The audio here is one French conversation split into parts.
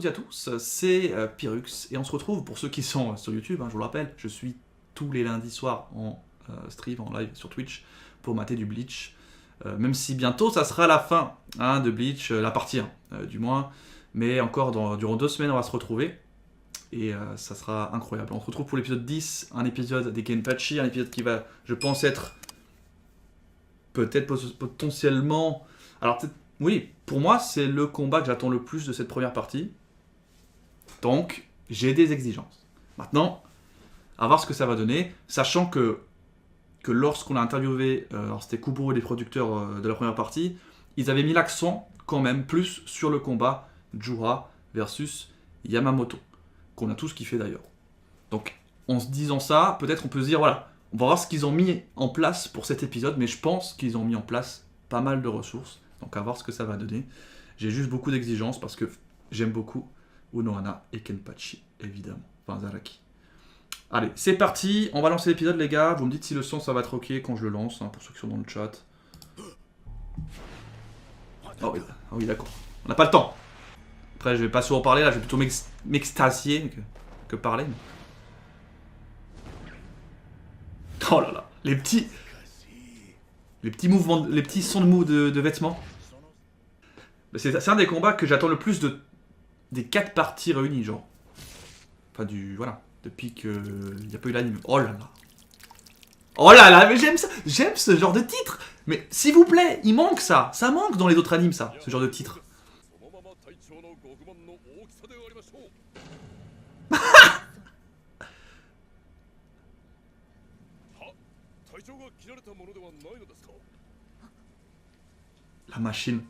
toutes et à tous, c'est Pyrrhux, et on se retrouve, pour ceux qui sont sur YouTube, hein, je vous le rappelle, je suis tous les lundis soirs en stream, en live sur Twitch, pour mater du Bleach, même si bientôt ça sera la fin hein, de Bleach, la partie 1 du moins, mais encore durant 2 semaines on va se retrouver, et ça sera incroyable. On se retrouve pour l'épisode 10, un épisode des Kenpachi, un épisode qui va, je pense, être peut-être potentiellement... Alors peut-être... Oui, pour moi, c'est le combat que j'attends le plus de cette première partie. Donc, j'ai des exigences. Maintenant, à voir ce que ça va donner, sachant que lorsqu'on a interviewé, alors c'était Kuburo et les producteurs de la première partie, ils avaient mis l'accent quand même plus sur le combat Jura versus Yamamoto, qu'on a tous kiffé d'ailleurs. Donc, en se disant ça, peut-être on peut se dire, voilà, on va voir ce qu'ils ont mis en place pour cet épisode, mais je pense qu'ils ont mis en place pas mal de ressources. Donc à voir ce que ça va donner. J'ai juste beaucoup d'exigences parce que j'aime beaucoup Unohana et Kenpachi, évidemment. Enfin, Zaraki. Allez, c'est parti. On va lancer l'épisode, les gars. Vous me dites si le son, ça va être ok quand je le lance, hein, pour ceux qui sont dans le chat. Oh oui, d'accord. On n'a pas le temps. Après, je vais pas souvent parler, là. Je vais plutôt m'extasier que parler. Oh là là. Les petits mouvements, les petits sons de vêtements. C'est un des combats que j'attends le plus des 4 parties réunies, genre. Enfin, voilà. Depuis qu'il n'y a pas eu l'anime. Oh là là. Oh là là, mais j'aime ça. J'aime ce genre de titre. Mais s'il vous plaît, il manque ça. Ça manque dans les autres animes, ça, ce genre de titre. La machine.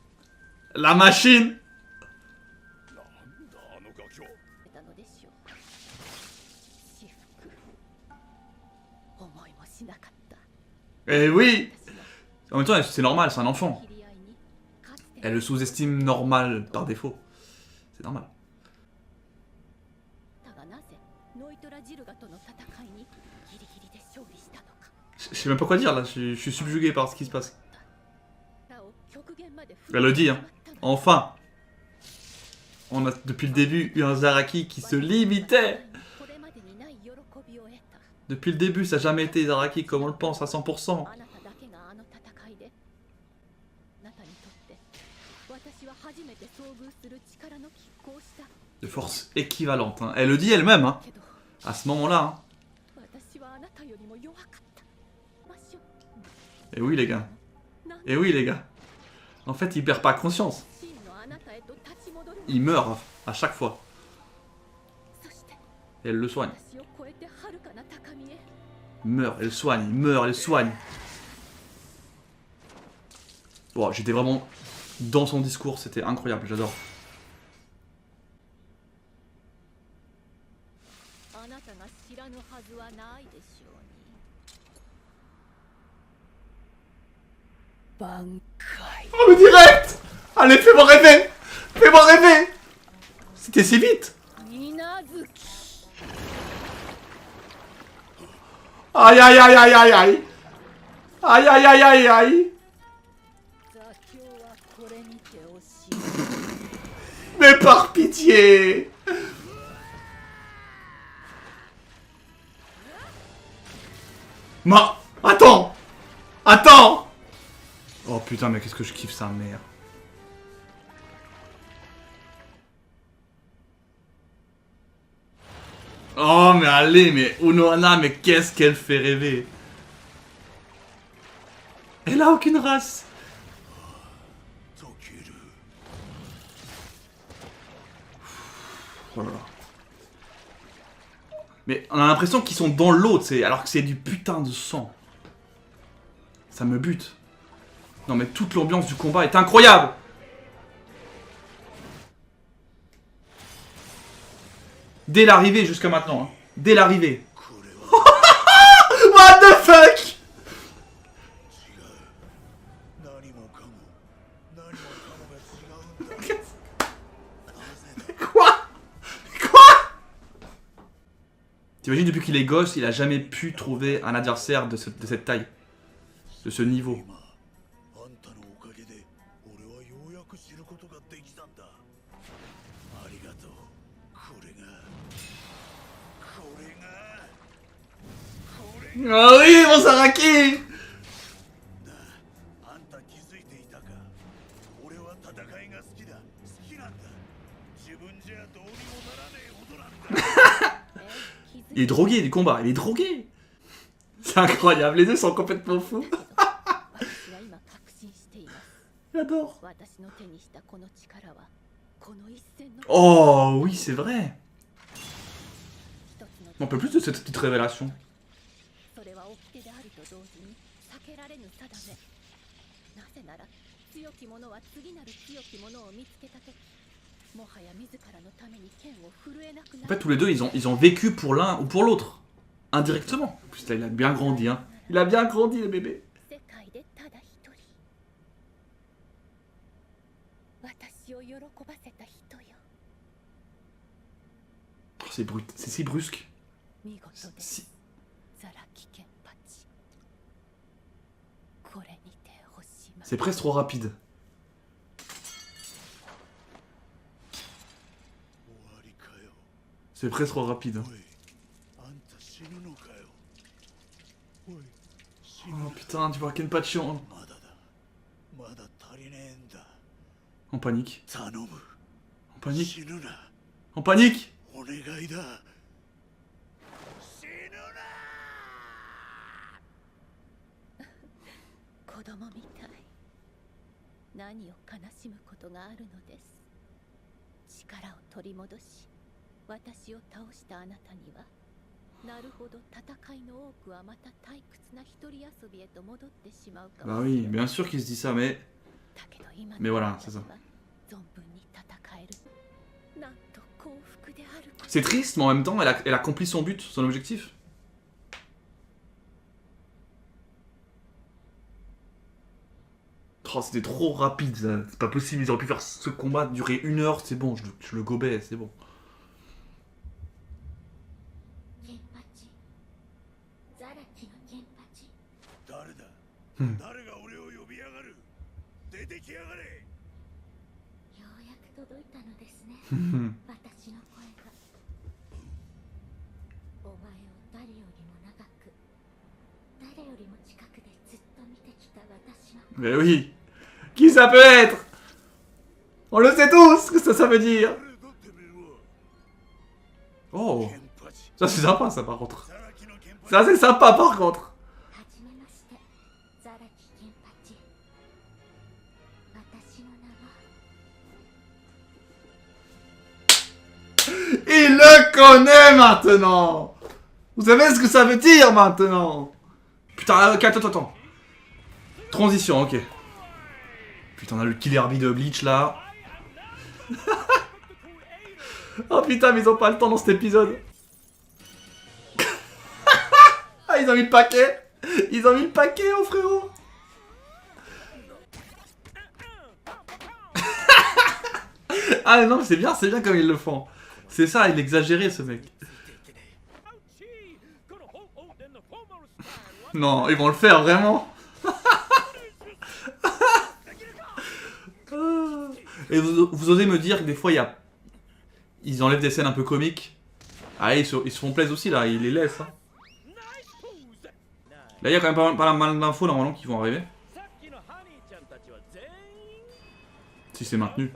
La machine. Eh oui. En même temps, c'est normal, c'est un enfant. Elle le sous-estime normal par défaut. C'est normal. Je sais même pas quoi dire là, je suis subjugué par ce qui se passe. Elle le dit, hein. Enfin. On a depuis le début eu un Zaraki qui se limitait. Depuis le début, ça n'a jamais été Zaraki comme on le pense à 100%. De force équivalente, hein. Elle le dit elle-même, hein. À ce moment-là. Hein. Et oui les gars. Et oui les gars. En fait, il perd pas conscience. Il meurt à chaque fois. Et elle le soigne. Il meurt, elle soigne, il meurt, elle soigne. Wow, j'étais vraiment dans son discours, c'était incroyable, j'adore. Oh mais direct. Allez, fais-moi rêver. Fais-moi rêver. C'était si vite. Aïe aïe aïe aïe aïe aïe. Aïe aïe aïe aïe aïe. Mais par pitié. Attends. Attends. Oh putain, mais qu'est-ce que je kiffe ça, merde. Oh mais allez, mais Unohana, mais qu'est-ce qu'elle fait rêver. Elle a aucune race. Oh là là. Mais on a l'impression qu'ils sont dans l'eau, alors que c'est du putain de sang. Ça me bute. Non mais toute l'ambiance du combat est incroyable. Dès l'arrivée jusqu'à maintenant. Hein. Dès l'arrivée. What the fuck. Quoi? T'imagines, depuis qu'il est gosse, il a jamais pu trouver un adversaire de cette taille. De ce niveau. Ah oui, mon Saraki! Il est drogué du combat, il est drogué! C'est incroyable, les deux sont complètement fous. J'adore. Oh oui, c'est vrai. On peut plus de cette petite révélation. En fait, tous les deux, ils ont vécu pour l'un ou pour l'autre. Indirectement. En plus, là, il a bien grandi, hein. Il a bien grandi, le bébé. Oh, c'est brut, c'est si brusque. Si... C'est presque trop rapide. C'est presque trop rapide. Oh putain, tu vois Kenpachi en panique. En panique. En panique. Bah oui, bien sûr qu'il se dit ça, mais voilà, c'est ça. C'est triste, mais en même temps, elle accomplit son but, son objectif. Oh, c'était trop rapide, c'est pas possible, ils auraient pu faire ce combat durer 1 heure, c'est bon, je le gobais, c'est bon. Mais oui, qui ça peut être? On le sait tous ce que ça veut dire. Oh, ça c'est sympa ça par contre. Ça c'est sympa par contre. Il le connaît maintenant. Vous savez ce que ça veut dire maintenant. Putain, ok, attends. Transition, ok. Putain, on a le killer bee de Bleach là. Oh putain, mais ils ont pas le temps dans cet épisode. Ah, ils ont mis le paquet. Ils ont mis le paquet, oh frérot. Ah non, c'est bien comme ils le font. C'est ça, il est exagéré ce mec. Non, ils vont le faire vraiment. Et vous osez me dire que des fois ils enlèvent des scènes un peu comiques. Ah, ils se font plaisir aussi là, ils les laissent. Hein. Là, il y a quand même pas mal d'infos normalement qui vont arriver. Si c'est maintenu.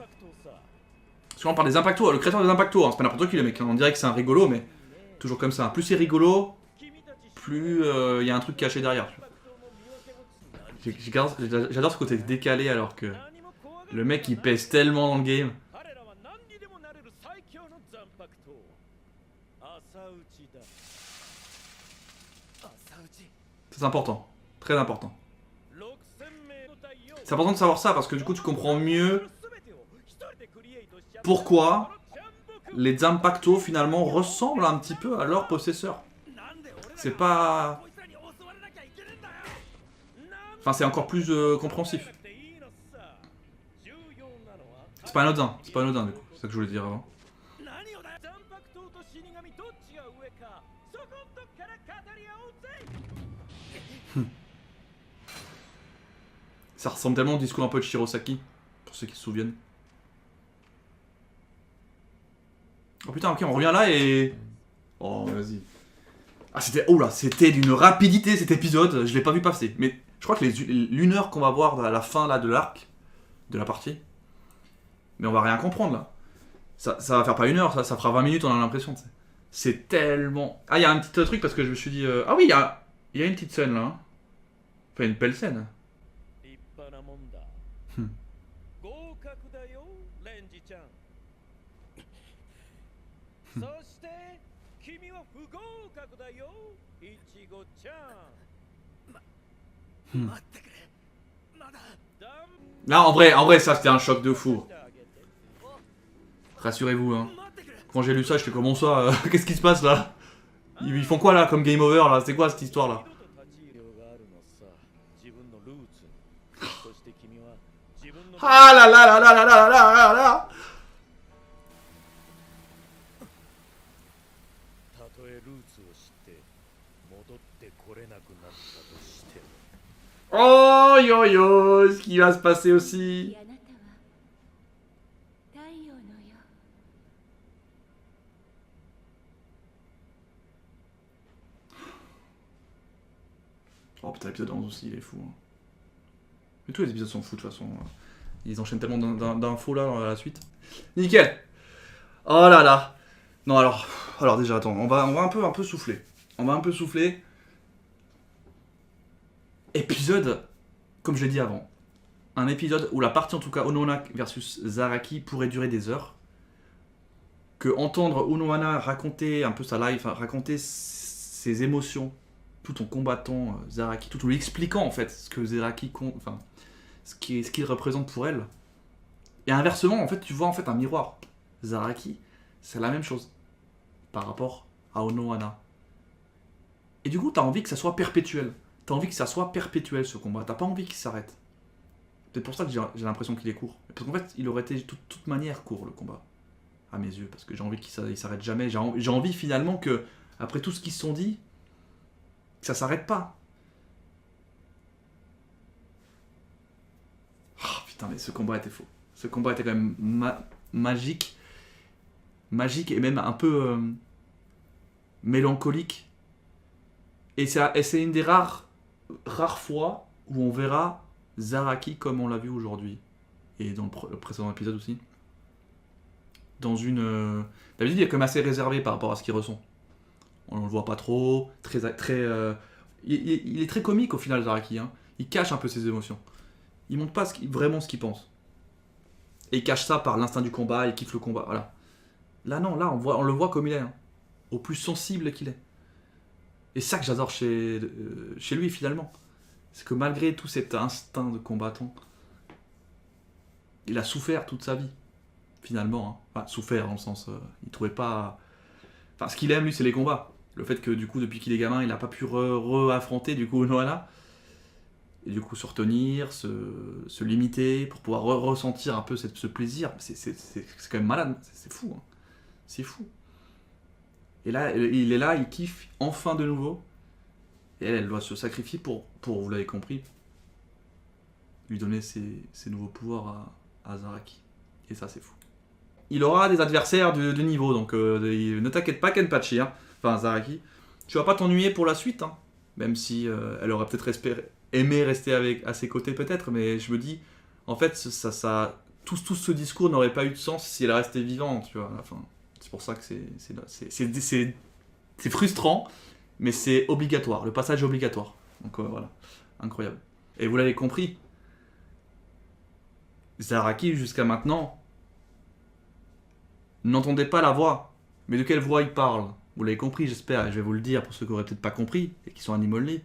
Parce qu'on parle des Impactos, le créateur des Impactos, hein, c'est pas n'importe qui le mec. On dirait que c'est un rigolo, mais toujours comme ça. Plus c'est rigolo, plus y a un truc caché derrière. J'adore ce côté décalé alors que le mec il pèse tellement dans le game. C'est important, très important. C'est important de savoir ça parce que du coup tu comprends mieux pourquoi les Zanpakuto finalement ressemblent un petit peu à leur possesseur. C'est pas... Enfin c'est encore plus compréhensif. C'est pas anodin du coup, c'est ça que je voulais dire avant. Ça ressemble tellement au discours un peu de Shirosaki, pour ceux qui se souviennent. Oh putain, ok, on revient là et... Oh, vas-y. Ah, c'était... Oh là, c'était d'une rapidité cet épisode, je l'ai pas vu passer. Mais je crois que l'une heure qu'on va voir à la fin là de l'arc, de la partie, mais on va rien comprendre là. Ça va faire pas une heure, ça fera 20 minutes, on a l'impression, tu sais. C'est tellement... Ah, il y a un petit truc parce que je me suis dit... Ah oui, il y a une petite scène là. Hein. Enfin, une belle scène. Hmm. Hmm. Là, en vrai, ça c'était un choc de fou. Rassurez-vous, hein. Quand j'ai lu ça, j'étais comme ça, qu'est-ce qui se passe là? Ils font quoi là comme game over là? C'est quoi cette histoire là? Ah là là là là là là là là là. Oh yo yo, ce qui va se passer aussi. Oh putain, l'épisode 11 aussi, il est fou. Hein. Mais tous les épisodes sont fous de toute façon. Ils enchaînent tellement d'infos là à la suite. Nickel. Oh là là. Non alors déjà attends, on va un peu souffler. On va un peu souffler. Épisode, comme je l'ai dit avant, un épisode où la partie en tout cas Unohana versus Zaraki pourrait durer des heures. Que entendre Unohana raconter un peu sa life, raconter ses émotions, tout en combattant Zaraki, tout en lui expliquant en fait ce que Zaraki enfin ce qu'il représente pour elle. Et inversement, en fait, tu vois en fait un miroir. Zaraki, c'est la même chose par rapport à Unohana. Et du coup, t'as envie que ça soit perpétuel. T'as envie que ça soit perpétuel ce combat. T'as pas envie qu'il s'arrête. C'est pour ça que j'ai l'impression qu'il est court. Parce qu'en fait, il aurait été de toute manière court le combat. À mes yeux. Parce que j'ai envie qu'il s'arrête jamais. J'ai envie finalement que, après tout ce qu'ils se sont dit, que ça s'arrête pas. Oh putain, mais ce combat était faux. Ce combat était quand même magique. Magique et même un peu mélancolique. Et c'est une des rares fois où on verra Zaraki comme on l'a vu aujourd'hui. Et dans le précédent épisode aussi. Dans une... D'habitude, il est quand même assez réservé par rapport à ce qu'il ressent. On ne le voit pas trop. Il est très comique au final, Zaraki. Hein. Il cache un peu ses émotions. Il montre pas vraiment ce qu'il pense. Et il cache ça par l'instinct du combat, il kiffe le combat. Voilà. Là, non, là, on le voit comme il est. Hein. Au plus sensible qu'il est. Et c'est ça que j'adore chez lui, finalement. C'est que malgré tout cet instinct de combattant, il a souffert toute sa vie, finalement. Hein. Enfin, souffert dans le sens... il trouvait pas... Enfin, ce qu'il aime, lui, c'est les combats. Le fait que, du coup, depuis qu'il est gamin, il n'a pas pu re-affronter, du coup, Unohana. Et du coup, se retenir, se limiter, pour pouvoir ressentir un peu ce plaisir. C'est quand même malade. C'est fou. Hein. C'est fou. Et là, il est là, il kiffe enfin de nouveau. Et elle doit se sacrifier pour vous l'avez compris, lui donner ses nouveaux pouvoirs à Zaraki. Et ça, c'est fou. Il aura des adversaires de niveau, donc ne t'inquiète pas, Kenpachi, hein. Enfin Zaraki. Tu vas pas t'ennuyer pour la suite, hein. Même si elle aurait peut-être aimé rester à ses côtés, peut-être, mais je me dis, en fait, tout ce discours n'aurait pas eu de sens si elle restait vivante, tu vois, à la fin. C'est pour ça que c'est frustrant, mais c'est obligatoire, le passage est obligatoire. Donc voilà, incroyable. Et vous l'avez compris, Zaraki, jusqu'à maintenant, n'entendait pas la voix. Mais de quelle voix il parle? Vous l'avez compris, j'espère, et je vais vous le dire pour ceux qui n'auraient peut-être pas compris, et qui sont animolés.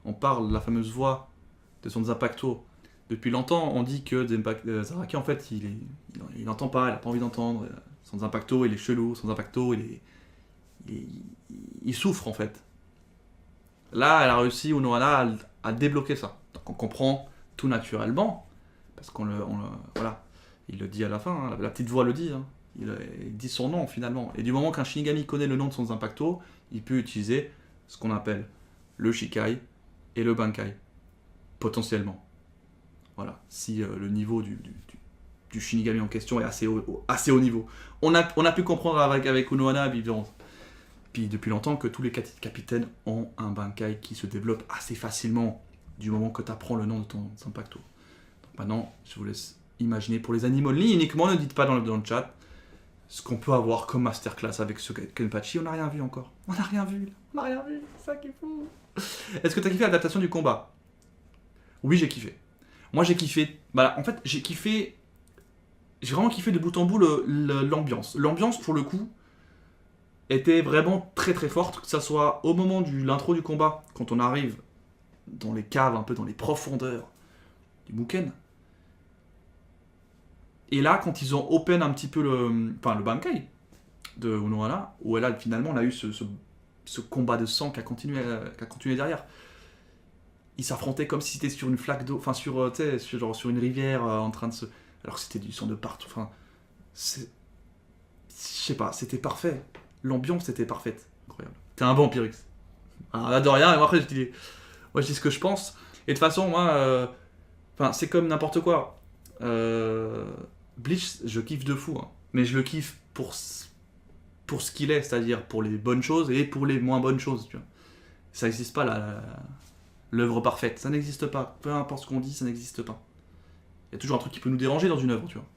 On parle de la fameuse voix de son Zanpakuto. Depuis longtemps, on dit que Zaraki, en fait, il n'entend pas, il n'a pas envie d'entendre. Son Zanpakuto, il est chelou, son Zanpakuto, il souffre, en fait. Là, elle a réussi, Unohana, à débloquer ça. Donc on comprend tout naturellement, parce voilà, il le dit à la fin, hein, la petite voix le dit, hein. Il dit son nom finalement. Et du moment qu'un Shinigami connaît le nom de son Zanpakuto, il peut utiliser ce qu'on appelle le Shikai et le Bankai. Potentiellement. Voilà. Si le niveau du Shinigami en question est assez haut niveau. On a pu comprendre avec Unohana, puis depuis longtemps, que tous les capitaines ont un Bankai qui se développe assez facilement du moment que tu apprends le nom de ton Zanpakuto. Donc maintenant, je vous laisse imaginer pour les animaux only uniquement, ne dites pas dans le chat ce qu'on peut avoir comme masterclass avec ce Kenpachi. On n'a rien vu encore. On n'a rien vu, c'est ça qu'il faut. Est-ce que tu as kiffé l'adaptation du combat? Oui, j'ai kiffé. Moi, j'ai kiffé. Bah, en fait, j'ai vraiment kiffé de bout en bout l'ambiance. L'ambiance, pour le coup, était vraiment très très forte, que ça soit au moment de l'intro du combat, quand on arrive dans les caves, un peu dans les profondeurs du Muken. Et là, quand ils ont open un petit peu le Bankai de Unohana, où là, finalement, on a eu ce combat de sang qui a continué derrière. Ils s'affrontaient comme si c'était sur une flaque d'eau, enfin sur une rivière en train de se... Alors que c'était du sang de partout, enfin... Je sais pas, c'était parfait. L'ambiance était parfaite. Incroyable. T'es un bon Pyrrhus. Alors là de rien, et moi après je dis ce que je pense. Et de toute façon, moi... c'est comme n'importe quoi. Bleach, je kiffe de fou. Hein. Mais je le kiffe pour ce qu'il est, c'est-à-dire pour les bonnes choses et pour les moins bonnes choses. Tu vois. Ça n'existe pas l'œuvre parfaite, ça n'existe pas. Peu importe ce qu'on dit, ça n'existe pas. Il y a toujours un truc qui peut nous déranger dans une œuvre, tu vois.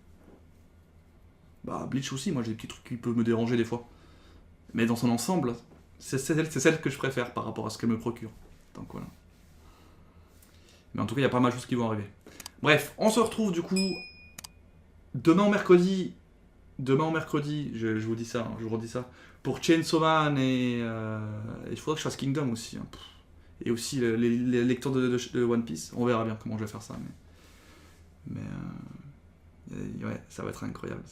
Bah, Bleach aussi, moi j'ai des petits trucs qui peuvent me déranger des fois. Mais dans son ensemble, c'est celle que je préfère par rapport à ce qu'elle me procure. Donc voilà. Mais en tout cas, il y a pas mal de choses qui vont arriver. Bref, on se retrouve du coup demain mercredi, je vous dis ça, hein, je vous redis ça, pour Chainsaw Man et il faudra que je fasse Kingdom aussi. Hein. Et aussi les lecteurs de One Piece. On verra bien comment je vais faire ça. Mais ouais, ça va être incroyable.